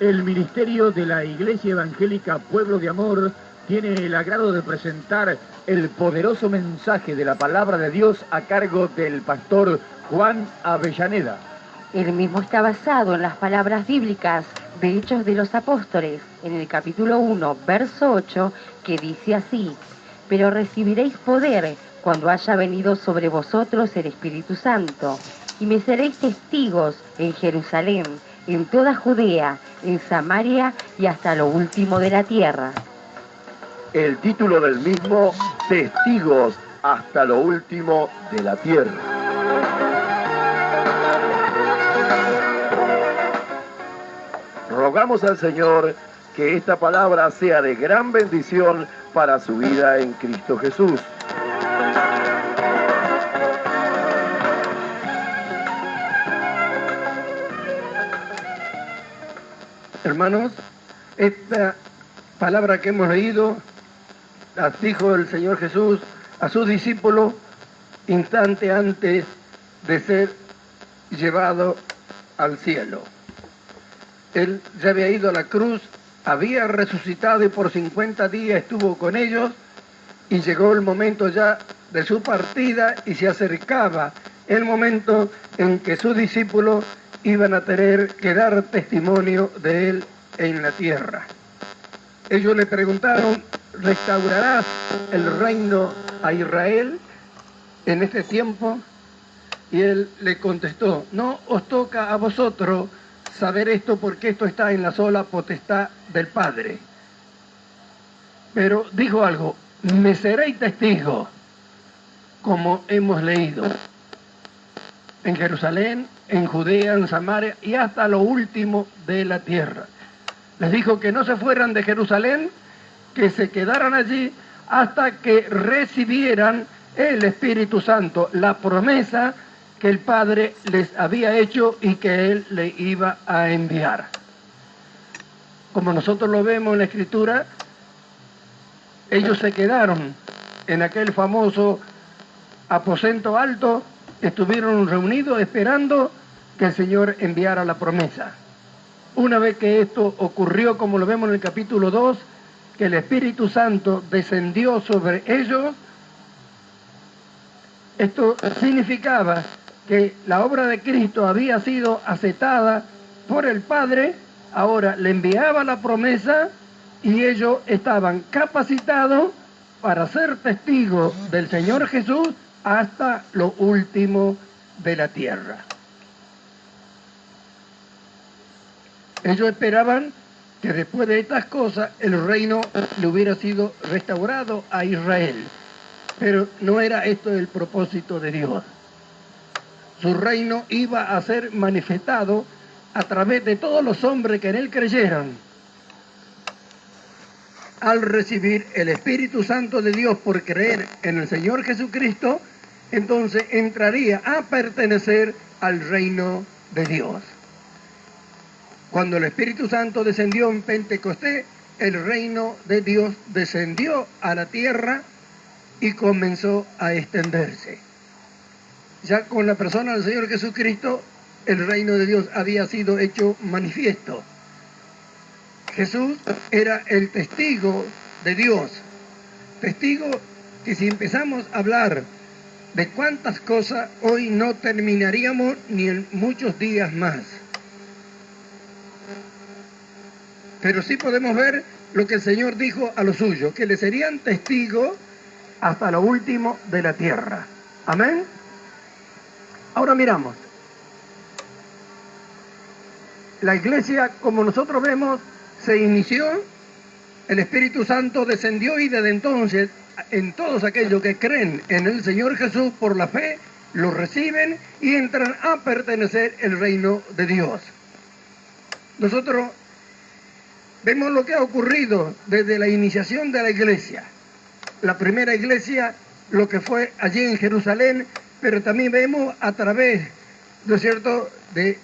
El ministerio de la Iglesia Evangélica Pueblo de Amor tiene el agrado de presentar el poderoso mensaje de la palabra de Dios a cargo del pastor Juan Avellaneda. El mismo está basado en las palabras bíblicas de Hechos de los Apóstoles, en el capítulo 1, verso 8, que dice así: pero recibiréis poder cuando haya venido sobre vosotros el Espíritu Santo, y me seréis testigos en Jerusalén, en toda Judea, en Samaria y hasta lo último de la tierra. El título del mismo, Testigos hasta lo último de la tierra. Rogamos al Señor que esta palabra sea de gran bendición para su vida en Cristo Jesús. Hermanos, esta palabra que hemos leído las dijo el Señor Jesús a sus discípulos instante antes de ser llevado al cielo. Él ya había ido a la cruz, había resucitado y por 50 días estuvo con ellos, y llegó el momento ya de su partida y se acercaba el momento en que sus discípulos iban a tener que dar testimonio de él en la tierra. Ellos le preguntaron: ¿restaurarás el reino a Israel en este tiempo? Y él le contestó: no os toca a vosotros saber esto, porque esto está en la sola potestad del Padre. Pero dijo algo: me seréis testigos, como hemos leído, en Jerusalén, en Judea, en Samaria y hasta lo último de la tierra. Les dijo que no se fueran de Jerusalén, que se quedaran allí hasta que recibieran el Espíritu Santo, la promesa que el Padre les había hecho y que Él le iba a enviar. Como nosotros lo vemos en la Escritura, ellos se quedaron en aquel famoso aposento alto, estuvieron reunidos esperando que el Señor enviara la promesa. Una vez que esto ocurrió, como lo vemos en el capítulo 2, que el Espíritu Santo descendió sobre ellos, esto significaba que la obra de Cristo había sido aceptada por el Padre. Ahora le enviaba la promesa y ellos estaban capacitados para ser testigos del Señor Jesús hasta lo último de la tierra. Ellos esperaban que después de estas cosas el reino le hubiera sido restaurado a Israel. Pero no era esto el propósito de Dios. Su reino iba a ser manifestado a través de todos los hombres que en él creyeran. Al recibir el Espíritu Santo de Dios por creer en el Señor Jesucristo, entonces entraría a pertenecer al reino de Dios. Cuando el Espíritu Santo descendió en Pentecostés, el reino de Dios descendió a la tierra y comenzó a extenderse. Ya con la persona del Señor Jesucristo, el reino de Dios había sido hecho manifiesto. Jesús era el testigo de Dios. Testigo que, si empezamos a hablar de cuántas cosas, hoy no terminaríamos ni en muchos días más. Pero sí podemos ver lo que el Señor dijo a los suyos, que le serían testigos hasta lo último de la tierra. Amén. Ahora miramos. La iglesia, como nosotros vemos, se inició, el Espíritu Santo descendió y desde entonces en todos aquellos que creen en el Señor Jesús por la fe, lo reciben y entran a pertenecer al reino de Dios. Nosotros vemos lo que ha ocurrido desde la iniciación de la iglesia. La primera iglesia, lo que fue allí en Jerusalén, pero también vemos a través, ¿no es cierto?, de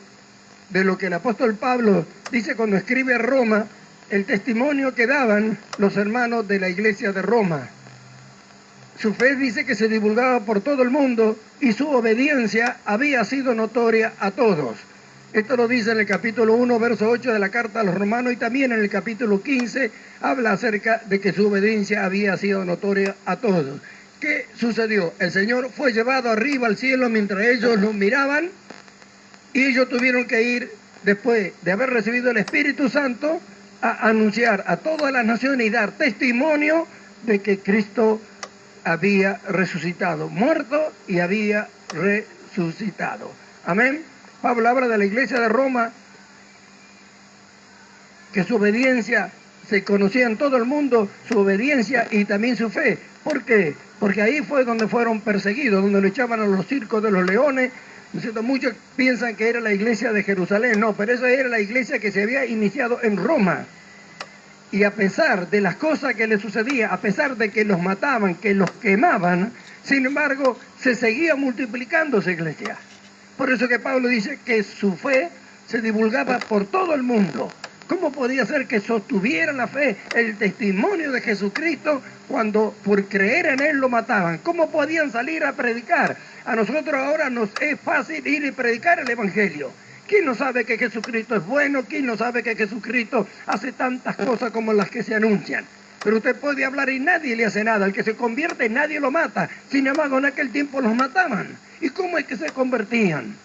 lo que el apóstol Pablo dice cuando escribe a Roma, el testimonio que daban los hermanos de la iglesia de Roma. Su fe dice que se divulgaba por todo el mundo y su obediencia había sido notoria a todos. Esto lo dice en el capítulo 1, verso 8 de la carta a los romanos, y también en el capítulo 15 habla acerca de que su obediencia había sido notoria a todos. ¿Qué sucedió? El Señor fue llevado arriba al cielo mientras ellos lo miraban, y ellos tuvieron que ir, después de haber recibido el Espíritu Santo, a anunciar a todas las naciones y dar testimonio de que Cristo había resucitado, muerto y había resucitado. Amén. Pablo habla de la iglesia de Roma, que su obediencia se conocía en todo el mundo, su obediencia y también su fe. ¿Por qué? Porque ahí fue donde fueron perseguidos, donde lo echaban a los circos de los leones. ¿No es cierto? Muchos piensan que era la iglesia de Jerusalén, no, pero esa era la iglesia que se había iniciado en Roma. Y a pesar de las cosas que les sucedía, a pesar de que los mataban, que los quemaban, sin embargo, se seguía multiplicando esa iglesia. Por eso que Pablo dice que su fe se divulgaba por todo el mundo. ¿Cómo podía ser que sostuviera la fe, el testimonio de Jesucristo, cuando por creer en Él lo mataban? ¿Cómo podían salir a predicar? A nosotros ahora nos es fácil ir y predicar el Evangelio. ¿Quién no sabe que Jesucristo es bueno? ¿Quién no sabe que Jesucristo hace tantas cosas como las que se anuncian? Pero usted puede hablar y nadie le hace nada. El que se convierte, nadie lo mata. Sin embargo, en aquel tiempo los mataban. ¿Y cómo es que se convertían?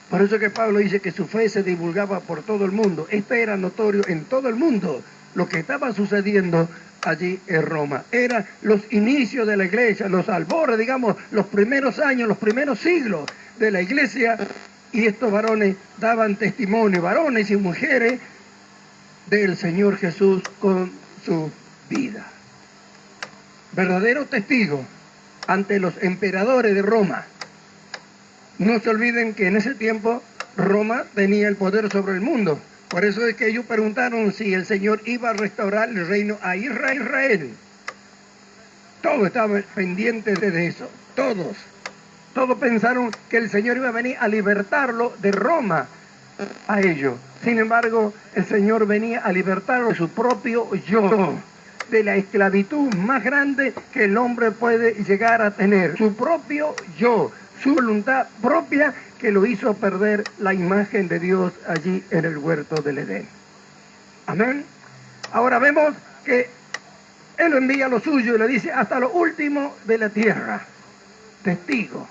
Por eso que Pablo dice que su fe se divulgaba por todo el mundo. Esto era notorio en todo el mundo, lo que estaba sucediendo allí en Roma. Eran los inicios de la iglesia, los albores, digamos, los primeros años, los primeros siglos de la iglesia. Y estos varones daban testimonio, varones y mujeres, del Señor Jesús con su vida. Verdaderos testigos ante los emperadores de Roma. No se olviden que en ese tiempo Roma tenía el poder sobre el mundo. Por eso es que ellos preguntaron si el Señor iba a restaurar el reino a Israel. Todos estaban pendientes de eso, todos. Todos pensaron que el Señor iba a venir a libertarlo de Roma a ellos. Sin embargo, el Señor venía a libertarlo de su propio yo, de la esclavitud más grande que el hombre puede llegar a tener. Su propio yo, su voluntad propia, que lo hizo perder la imagen de Dios allí en el huerto del Edén. Amén. Ahora vemos que Él envía lo suyo y le dice hasta lo último de la tierra. Testigo.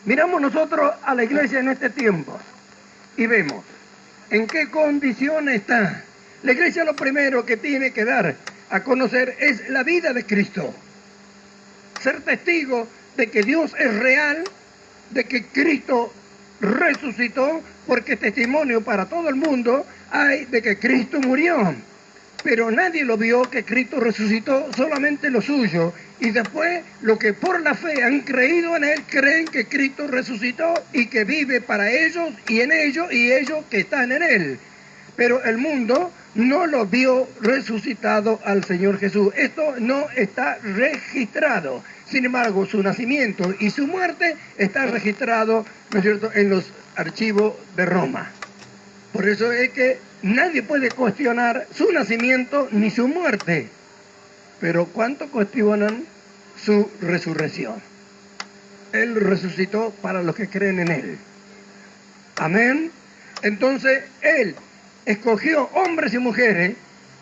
Miramos nosotros a la iglesia en este tiempo y vemos en qué condición está. La iglesia lo primero que tiene que dar a conocer es la vida de Cristo. Ser testigo de que Dios es real, de que Cristo resucitó, porque testimonio para todo el mundo hay de que Cristo murió. Pero nadie lo vio que Cristo resucitó, solamente lo suyo. Y después, los que por la fe han creído en Él, creen que Cristo resucitó y que vive para ellos y en ellos y ellos que están en Él. Pero el mundo no lo vio resucitado al Señor Jesús. Esto no está registrado. Sin embargo, su nacimiento y su muerte está registrado, ¿no es cierto?, en los archivos de Roma. Por eso es que nadie puede cuestionar su nacimiento ni su muerte. Pero ¿cuánto cuestionan su resurrección? Él resucitó para los que creen en Él. Amén. Entonces, Él escogió hombres y mujeres,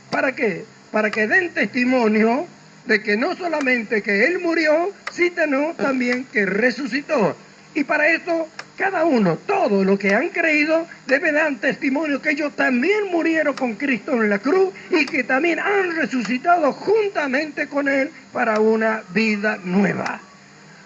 ¿para qué? Para que den testimonio de que no solamente que Él murió, sino también que resucitó. Y para esto, cada uno, todos los que han creído, deben dar testimonio que ellos también murieron con Cristo en la cruz y que también han resucitado juntamente con Él para una vida nueva.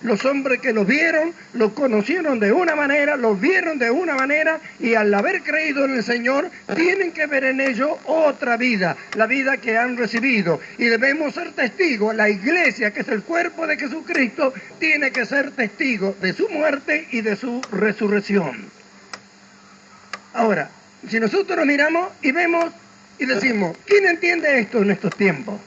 Los hombres que los vieron, los conocieron de una manera, los vieron de una manera, y al haber creído en el Señor, tienen que ver en ellos otra vida, la vida que han recibido. Y debemos ser testigos. La iglesia, que es el cuerpo de Jesucristo, tiene que ser testigo de su muerte y de su resurrección. Ahora, si nosotros miramos y vemos y decimos, ¿quién entiende esto en estos tiempos?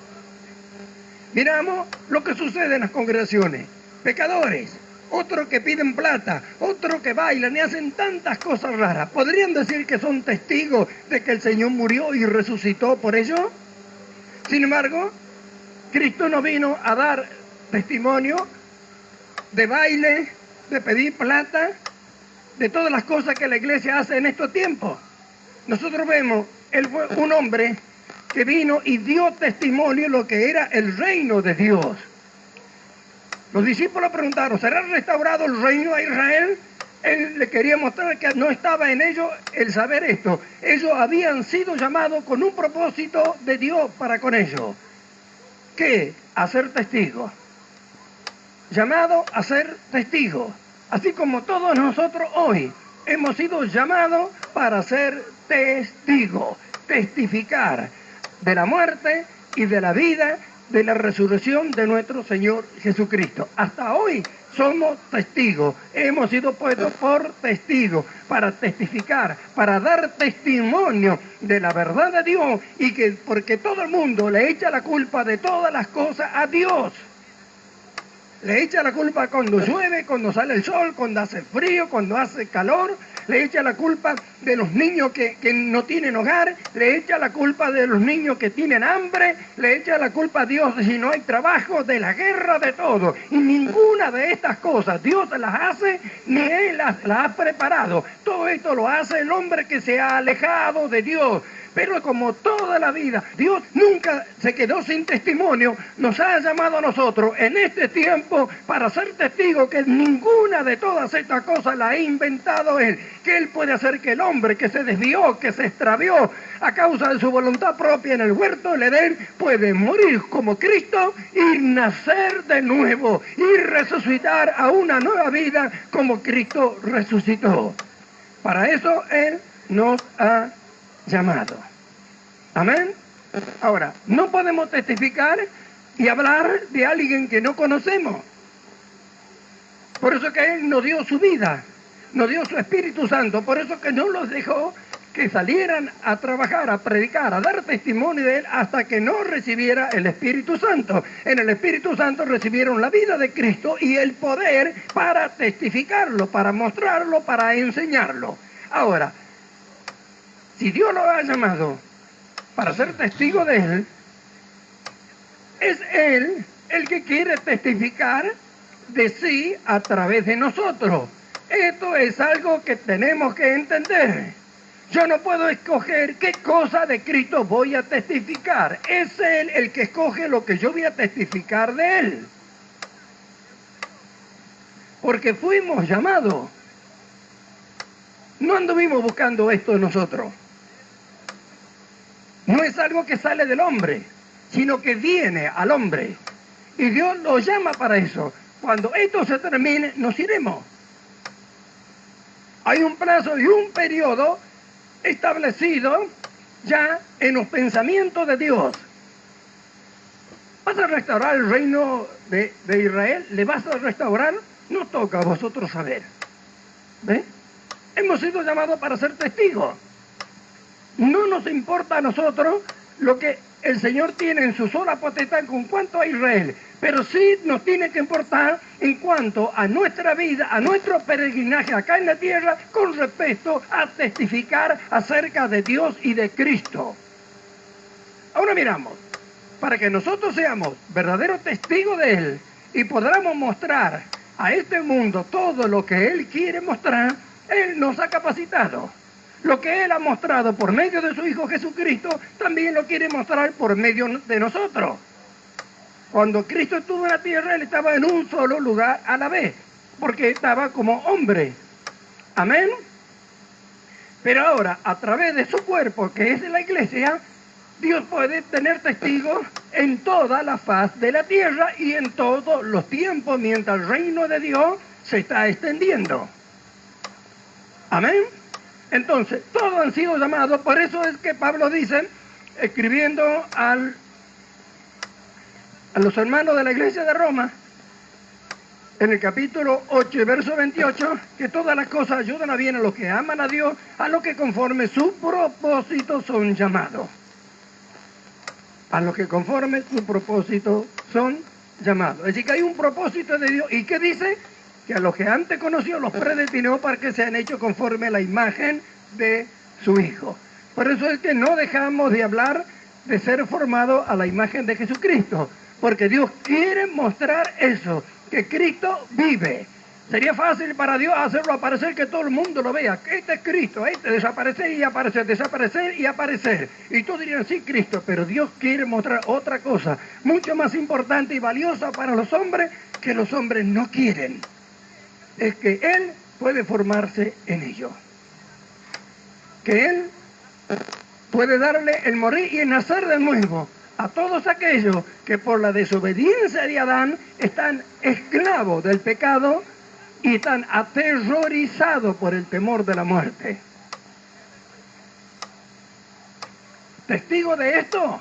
Miramos lo que sucede en las congregaciones. Pecadores, otros que piden plata, otros que bailan y hacen tantas cosas raras. ¿Podrían decir que son testigos de que el Señor murió y resucitó por ello? Sin embargo, Cristo no vino a dar testimonio de baile, de pedir plata, de todas las cosas que la iglesia hace en estos tiempos. Nosotros vemos, él fue un hombre que vino y dio testimonio de lo que era el reino de Dios. Los discípulos preguntaron, ¿será restaurado el reino a Israel? Él le quería mostrar que no estaba en ellos el saber esto. Ellos habían sido llamados con un propósito de Dios para con ellos. ¿Qué? A ser testigos. Llamado a ser testigos. Así como todos nosotros hoy hemos sido llamados para ser testigos. Testificar de la muerte y de la vida, de la resurrección de nuestro Señor Jesucristo. Hasta hoy somos testigos, hemos sido puestos por testigos para testificar, para dar testimonio de la verdad de Dios y que porque todo el mundo le echa la culpa de todas las cosas a Dios. Le echa la culpa cuando llueve, cuando sale el sol, cuando hace frío, cuando hace calor. Le echa la culpa de los niños que no tienen hogar. Le echa la culpa de los niños que tienen hambre. Le echa la culpa a Dios si no hay trabajo, de la guerra, de todo. Y ninguna de estas cosas Dios las hace ni Él las ha preparado. Todo esto lo hace el hombre que se ha alejado de Dios. Pero como toda la vida, Dios nunca se quedó sin testimonio, nos ha llamado a nosotros en este tiempo para ser testigos que ninguna de todas estas cosas la ha inventado Él. Que Él puede hacer que el hombre que se desvió, que se extravió a causa de su voluntad propia en el huerto del Edén, puede morir como Cristo y nacer de nuevo y resucitar a una nueva vida como Cristo resucitó. Para eso Él nos ha llamado. Amén. Ahora, no podemos testificar y hablar de alguien que no conocemos. Por eso que Él nos dio su vida, nos dio su Espíritu Santo, por eso que no los dejó que salieran a trabajar, a predicar, a dar testimonio de Él hasta que no recibiera el Espíritu Santo. En el Espíritu Santo recibieron la vida de Cristo y el poder para testificarlo, para mostrarlo, para enseñarlo. Ahora, si Dios lo ha llamado para ser testigo de Él, es Él el que quiere testificar de sí a través de nosotros. Esto es algo que tenemos que entender. Yo no puedo escoger qué cosa de Cristo voy a testificar. Es Él el que escoge lo que yo voy a testificar de Él. Porque fuimos llamados. No anduvimos buscando esto nosotros. No es algo que sale del hombre, sino que viene al hombre. Y Dios lo llama para eso. Cuando esto se termine, nos iremos. Hay un plazo y un periodo establecido ya en los pensamientos de Dios. ¿Vas a restaurar el reino de Israel? ¿Le vas a restaurar? No toca a vosotros saber. ¿Ve? Hemos sido llamados para ser testigos. No nos importa a nosotros lo que el Señor tiene en su sola potestad con cuanto a Israel, pero sí nos tiene que importar en cuanto a nuestra vida, a nuestro peregrinaje acá en la tierra, con respecto a testificar acerca de Dios y de Cristo. Ahora miramos, para que nosotros seamos verdaderos testigos de Él y podamos mostrar a este mundo todo lo que Él quiere mostrar, Él nos ha capacitado. Lo que Él ha mostrado por medio de su Hijo Jesucristo, también lo quiere mostrar por medio de nosotros. Cuando Cristo estuvo en la tierra, Él estaba en un solo lugar a la vez, porque estaba como hombre. Amén. Pero ahora, a través de su cuerpo, que es la iglesia, Dios puede tener testigos en toda la faz de la tierra y en todos los tiempos, mientras el reino de Dios se está extendiendo. Amén. Entonces, todos han sido llamados, por eso es que Pablo dice, escribiendo a los hermanos de la iglesia de Roma, en el capítulo 8 y verso 28, que todas las cosas ayudan a bien a los que aman a Dios, a los que conforme su propósito son llamados. A los que conforme su propósito son llamados. Es decir, que hay un propósito de Dios. ¿Y qué dice? Que a los que antes conoció los predestinó para que sean hechos conforme a la imagen de su Hijo. Por eso es que no dejamos de hablar de ser formados a la imagen de Jesucristo, porque Dios quiere mostrar eso, que Cristo vive, Sería fácil para Dios hacerlo aparecer, que todo el mundo lo vea. Este es Cristo, este desaparecer y aparecer, desaparecer y aparecer. Y todos dirían, sí, Cristo, pero Dios quiere mostrar otra cosa, mucho más importante y valiosa para los hombres, que los hombres no quieren. Es que Él puede formarse en ellos. Que Él puede darle el morir y el nacer de nuevo a todos aquellos que por la desobediencia de Adán están esclavos del pecado y están aterrorizados por el temor de la muerte. Testigo de esto,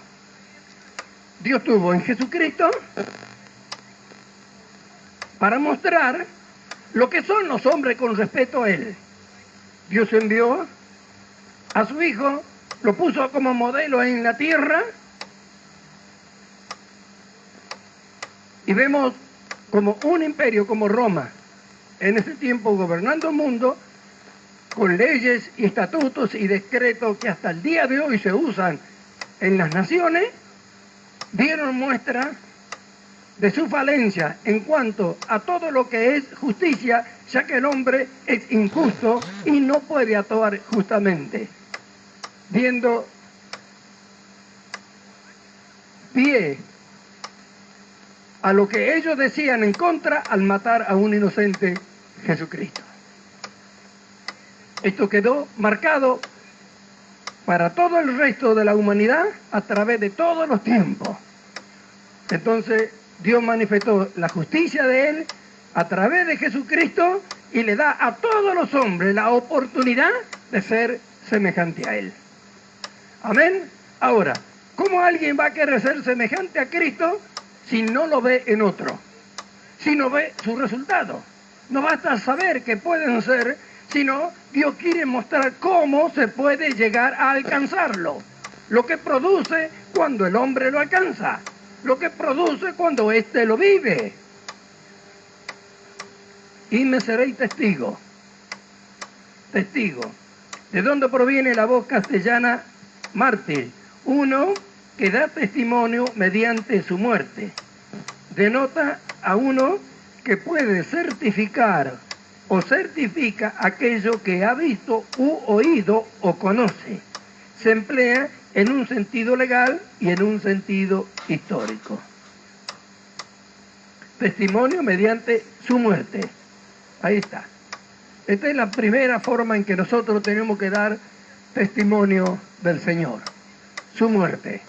Dios tuvo en Jesucristo para mostrar lo que son los hombres con respecto a Él. Dios envió a su Hijo, lo puso como modelo en la tierra, y vemos como un imperio como Roma, en ese tiempo gobernando el mundo, con leyes y estatutos y decretos que hasta el día de hoy se usan en las naciones, dieron muestra de su falencia en cuanto a todo lo que es justicia, ya que el hombre es injusto y no puede actuar justamente, viendo pie a lo que ellos decían en contra al matar a un inocente Jesucristo. Esto quedó marcado para todo el resto de la humanidad a través de todos los tiempos. Entonces Dios manifestó la justicia de Él a través de Jesucristo y le da a todos los hombres la oportunidad de ser semejante a Él. Amén. Ahora, ¿cómo alguien va a querer ser semejante a Cristo si no lo ve en otro? Si no ve su resultado. No basta saber que pueden ser, sino Dios quiere mostrar cómo se puede llegar a alcanzarlo. Lo que produce cuando el hombre lo alcanza. Lo que produce cuando éste lo vive. Y me seréis testigo. Testigo. ¿De dónde proviene la voz castellana mártir? Uno que da testimonio mediante su muerte. Denota a uno que puede certificar o certifica aquello que ha visto u oído o conoce. Se emplea en un sentido legal y en un sentido histórico. Testimonio mediante su muerte. Ahí está. Esta es la primera forma en que nosotros tenemos que dar testimonio del Señor. Su muerte.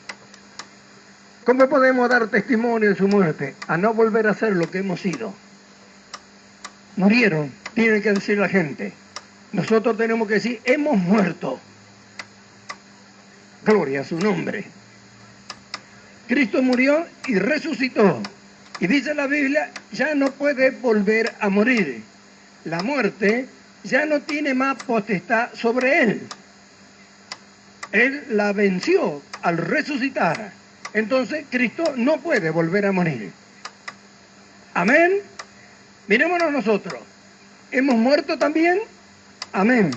¿Cómo podemos dar testimonio de su muerte? A no volver a ser lo que hemos sido. Murieron, tiene que decir la gente. Nosotros tenemos que decir, hemos muerto. Gloria a su nombre. Cristo murió y resucitó. Y dice la Biblia, ya no puede volver a morir. La muerte ya no tiene más potestad sobre él. Él la venció al resucitar. Entonces Cristo no puede volver a morir. Amén. Mirémonos nosotros. ¿Hemos muerto también? Amén.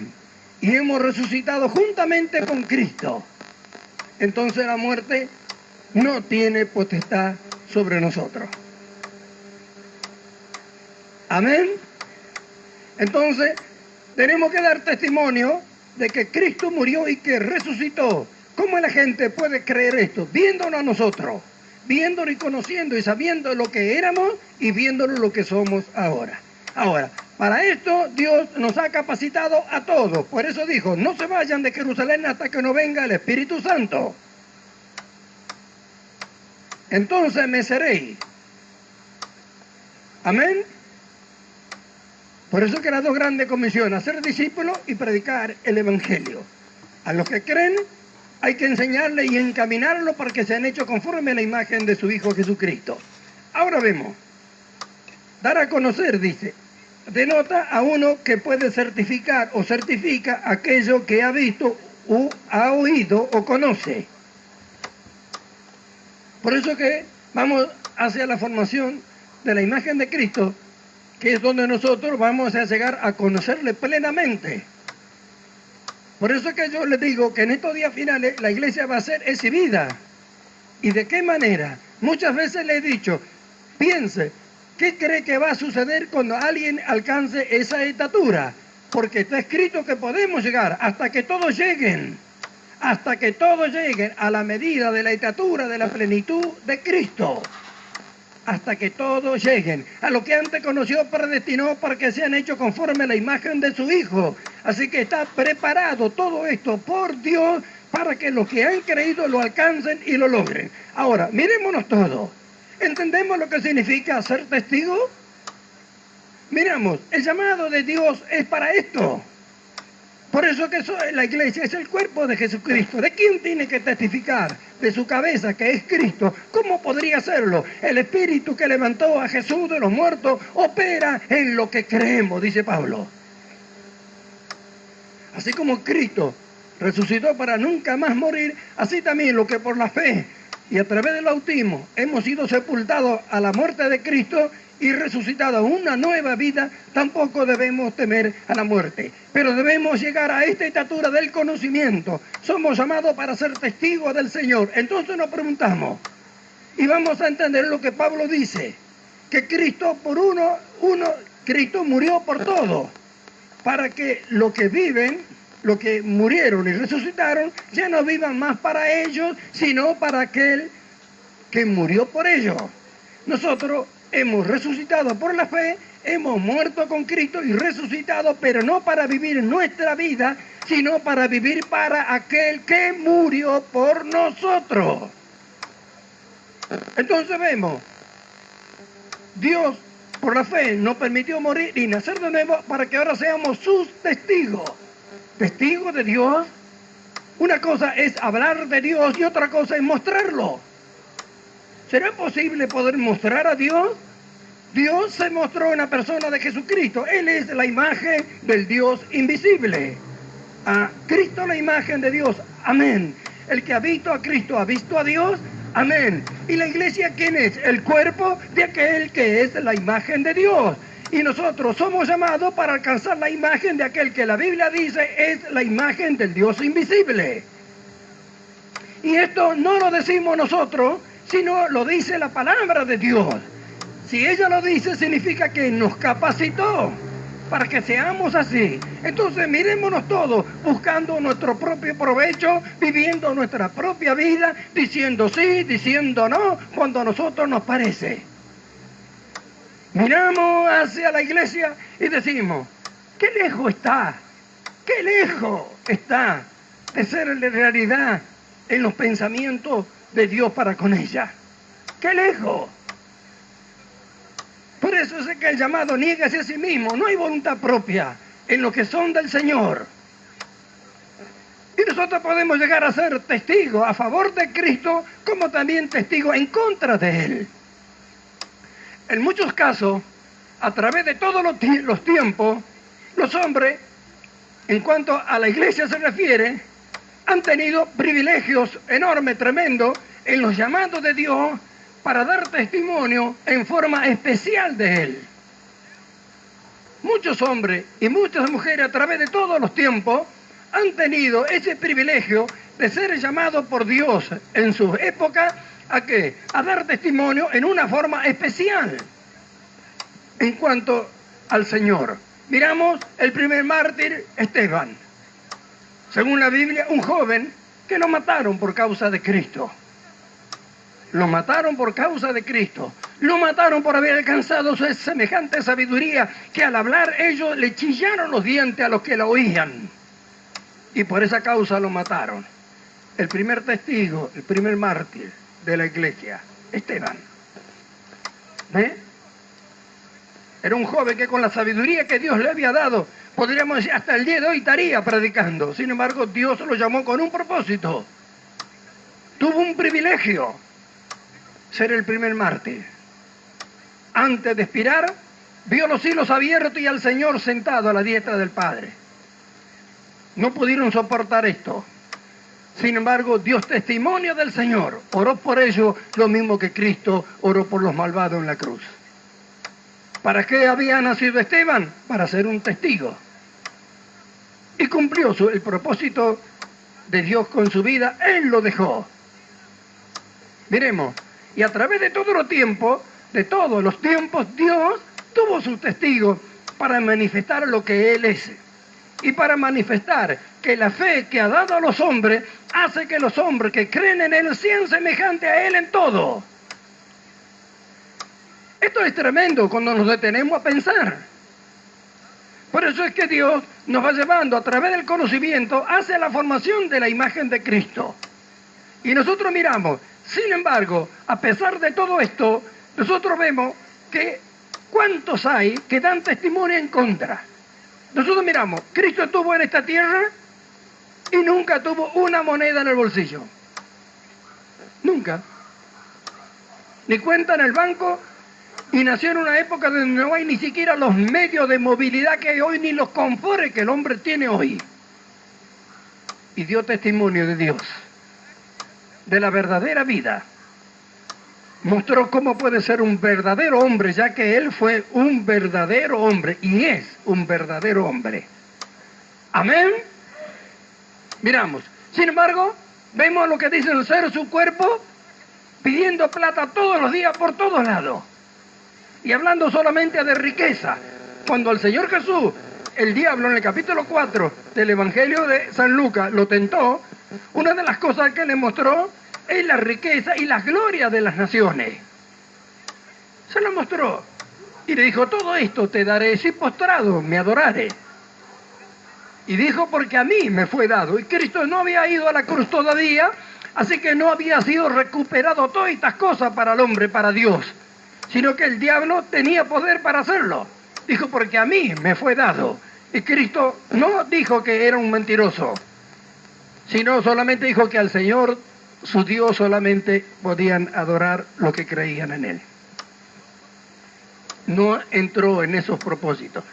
Y hemos resucitado juntamente con Cristo. Entonces la muerte no tiene potestad sobre nosotros. Amén. Entonces tenemos que dar testimonio de que Cristo murió y que resucitó. ¿Cómo la gente puede creer esto? Viéndonos a nosotros, viéndolo y conociendo y sabiendo lo que éramos y viéndolo lo que somos ahora. Ahora, para esto Dios nos ha capacitado a todos. Por eso dijo, no se vayan de Jerusalén hasta que no venga el Espíritu Santo. Entonces me seréis. Amén. Por eso que las dos grandes comisiones, hacer discípulos y predicar el Evangelio. A los que creen hay que enseñarles y encaminarlos para que sean hechos conforme a la imagen de su Hijo Jesucristo. Ahora vemos, dar a conocer, dice, denota a uno que puede certificar o certifica aquello que ha visto o ha oído o conoce. Por eso que vamos hacia la formación de la imagen de Cristo, que es donde nosotros vamos a llegar a conocerle plenamente. Por eso que yo les digo que en estos días finales la iglesia va a ser exhibida. ¿Y de qué manera? Muchas veces le he dicho, piense, ¿Qué cree que va a suceder cuando alguien alcance esa estatura? Porque está escrito que podemos llegar hasta que todos lleguen a la medida de la estatura de la plenitud de Cristo. Hasta que todos lleguen a lo que antes conoció, predestinó para que sean hechos conforme a la imagen de su Hijo. Así que está preparado todo esto por Dios para que los que han creído lo alcancen y lo logren. Ahora, mirémonos todos. ¿Entendemos lo que significa ser testigo? Miramos, el llamado de Dios es para esto. Por eso que la iglesia es el cuerpo de Jesucristo. ¿De quién tiene que testificar? De su cabeza, que es Cristo. ¿Cómo podría hacerlo? El Espíritu que levantó a Jesús de los muertos opera en lo que creemos, dice Pablo. Así como Cristo resucitó para nunca más morir, así también lo que por la fe y a través del bautismo hemos sido sepultados a la muerte de Cristo y resucitado a una nueva vida, tampoco debemos temer a la muerte. Pero debemos llegar a esta estatura del conocimiento. Somos llamados para ser testigos del Señor. Entonces nos preguntamos, y vamos a entender lo que Pablo dice, que Cristo Cristo murió por todos, para que los que viven, los que murieron y resucitaron, ya no vivan más para ellos, sino para aquel que murió por ellos. Nosotros hemos resucitado por la fe, hemos muerto con Cristo y resucitado, pero no para vivir nuestra vida, sino para vivir para aquel que murió por nosotros. Entonces vemos, Dios por la fe nos permitió morir y nacer de nuevo para que ahora seamos sus testigos. ¿Testigos de Dios? Una cosa es hablar de Dios y otra cosa es mostrarlo. ¿Será posible poder mostrar a Dios? Dios se mostró en la persona de Jesucristo. Él es la imagen del Dios invisible. A Cristo la imagen de Dios. Amén. El que ha visto a Cristo ha visto a Dios. Amén. ¿Y la iglesia quién es? El cuerpo de aquel que es la imagen de Dios. Y nosotros somos llamados para alcanzar la imagen de aquel que la Biblia dice es la imagen del Dios invisible. Y esto no lo decimos nosotros, sino lo dice la palabra de Dios. Si ella lo dice, significa que nos capacitó para que seamos así. Entonces mirémonos todos, buscando nuestro propio provecho, viviendo nuestra propia vida, diciendo sí, diciendo no, cuando a nosotros nos parece. Miramos hacia la iglesia y decimos, qué lejos está de ser realidad en los pensamientos de Dios para con ella. ¡Qué lejos! Por eso es que el llamado niégase a sí mismo. No hay voluntad propia en lo que son del Señor. Y nosotros podemos llegar a ser testigos a favor de Cristo, como también testigos en contra de Él. En muchos casos, a través de todos los tiempos, los hombres, en cuanto a la iglesia se refiere, han tenido privilegios enormes, tremendos, en los llamados de Dios para dar testimonio en forma especial de Él. Muchos hombres y muchas mujeres a través de todos los tiempos han tenido ese privilegio de ser llamados por Dios en su época ¿a qué? A dar testimonio en una forma especial en cuanto al Señor. Miramos el primer mártir, Esteban. Según la Biblia, un joven que lo mataron por causa de Cristo. Lo mataron por causa de Cristo. Lo mataron por haber alcanzado su semejante sabiduría que al hablar ellos le chillaron los dientes a los que la oían. Y por esa causa lo mataron. El primer testigo, el primer mártir de la iglesia, Esteban. ¿Ve? Era un joven que con la sabiduría que Dios le había dado, podríamos decir, hasta el día de hoy estaría predicando. Sin embargo, Dios lo llamó con un propósito. Tuvo un privilegio, ser el primer mártir. Antes de expirar, vio los cielos abiertos y al Señor sentado a la diestra del Padre. No pudieron soportar esto. Sin embargo, dio testimonio del Señor. Oró por ellos lo mismo que Cristo oró por los malvados en la cruz. ¿Para qué había nacido Esteban? Para ser un testigo. Y cumplió el propósito de Dios con su vida. Él lo dejó. Miremos, y a través de todo el tiempo, de todos los tiempos, Dios tuvo sus testigos para manifestar lo que Él es. Y para manifestar que la fe que ha dado a los hombres hace que los hombres que creen en Él sean semejantes a Él en todo. Esto es tremendo cuando nos detenemos a pensar. Por eso es que Dios nos va llevando a través del conocimiento hacia la formación de la imagen de Cristo. Y nosotros miramos, sin embargo, a pesar de todo esto, nosotros vemos que ¿cuántos hay que dan testimonio en contra? Nosotros miramos, Cristo estuvo en esta tierra y nunca tuvo una moneda en el bolsillo. Nunca. Ni cuenta en el banco, y nació en una época donde no hay ni siquiera los medios de movilidad que hay hoy, ni los confortes que el hombre tiene hoy. Y dio testimonio de Dios, de la verdadera vida. Mostró cómo puede ser un verdadero hombre, ya que él fue un verdadero hombre y es un verdadero hombre. Amén. Miramos. Sin embargo, vemos lo que dice el ser su cuerpo, pidiendo plata todos los días por todos lados. Y hablando solamente de riqueza. Cuando el Señor Jesús, el diablo en el capítulo 4 del Evangelio de San Lucas, lo tentó, una de las cosas que le mostró es la riqueza y la gloria de las naciones. Se lo mostró. Y le dijo, todo esto te daré si postrado me adorare. Y dijo, porque a mí me fue dado. Y Cristo no había ido a la cruz todavía, así que no había sido recuperado todas estas cosas para el hombre, para Dios. Sino que el diablo tenía poder para hacerlo. Dijo, porque a mí me fue dado. Y Cristo no dijo que era un mentiroso, sino solamente dijo que al Señor, su Dios, solamente podían adorar los que creían en Él. No entró en esos propósitos.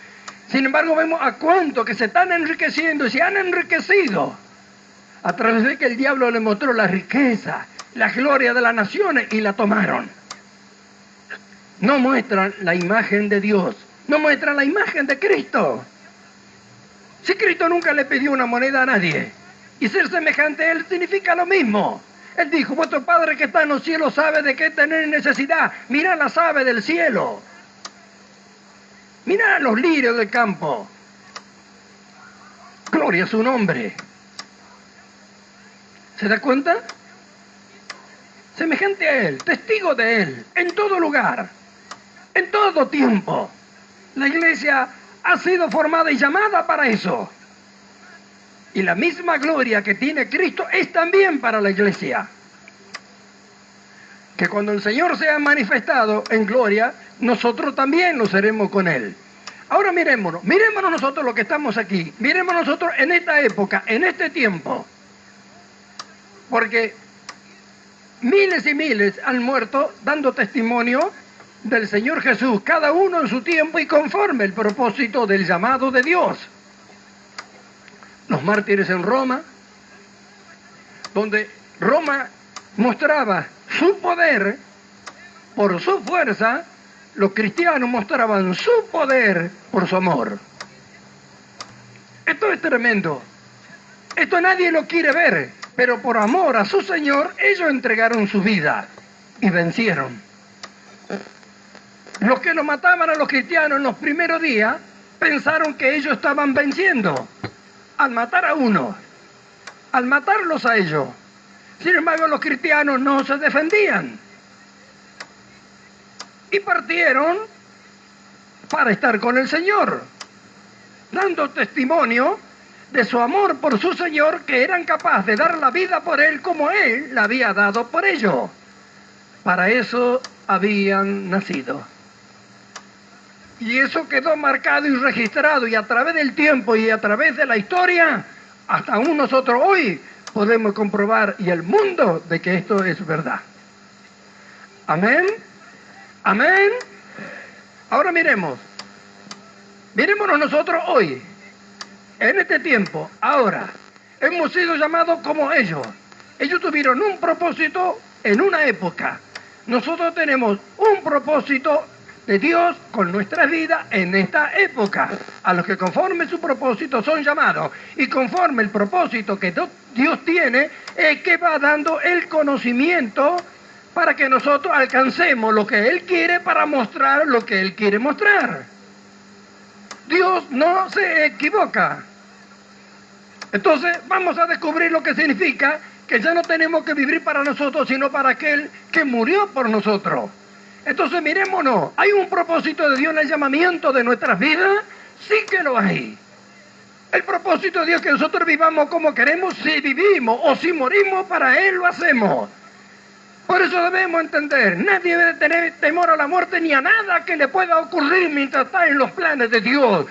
Sin embargo, vemos a cuánto que se están enriqueciendo y se han enriquecido a través de que el diablo le mostró la riqueza, la gloria de las naciones y la tomaron. No muestran la imagen de Dios, no muestran la imagen de Cristo. Si Cristo nunca le pidió una moneda a nadie, y ser semejante a Él significa lo mismo. Él dijo, vuestro Padre que está en los cielos sabe de qué tener necesidad. Mirad las aves del cielo. Mirad a los lirios del campo. Gloria a su nombre. ¿Se da cuenta? Semejante a Él, testigo de Él, en todo lugar, en todo tiempo. La iglesia ha sido formada y llamada para eso. Y la misma gloria que tiene Cristo es también para la iglesia. Que cuando el Señor sea manifestado en gloria, nosotros también lo seremos con Él. Ahora mirémonos nosotros los que estamos aquí. Miremos nosotros en esta época, en este tiempo. Porque miles y miles han muerto dando testimonio del Señor Jesús, cada uno en su tiempo y conforme el propósito del llamado de Dios. Los mártires en Roma, donde Roma mostraba su poder por su fuerza, los cristianos mostraban su poder por su amor. Esto es tremendo. Esto nadie lo quiere ver, pero por amor a su Señor, ellos entregaron su vida y vencieron. Los que lo mataban a los cristianos en los primeros días pensaron que ellos estaban venciendo al matar a uno, al matarlos a ellos. Sin embargo, los cristianos no se defendían y partieron para estar con el Señor, dando testimonio de su amor por su Señor, que eran capaces de dar la vida por Él como Él la había dado por ellos. Para eso habían nacido. Y eso quedó marcado y registrado, y a través del tiempo y a través de la historia, hasta aún nosotros hoy podemos comprobar, y el mundo, de que esto es verdad. Amén. Amén. Ahora mirémonos nosotros hoy, en este tiempo, ahora, hemos sido llamados como ellos. Ellos tuvieron un propósito en una época. Nosotros tenemos un propósito de Dios con nuestra vida en esta época. A los que conforme su propósito son llamados, y conforme el propósito que Dios tiene, es que va dando el conocimiento para que nosotros alcancemos lo que Él quiere para mostrar lo que Él quiere mostrar. Dios no se equivoca. Entonces vamos a descubrir lo que significa que ya no tenemos que vivir para nosotros, sino para aquel que murió por nosotros. Entonces mirémonos, ¿hay un propósito de Dios en el llamamiento de nuestras vidas? Sí que lo hay. El propósito de Dios es que nosotros vivamos como queremos, si vivimos o si morimos, para Él lo hacemos. Por eso debemos entender, nadie debe tener temor a la muerte ni a nada que le pueda ocurrir mientras está en los planes de Dios.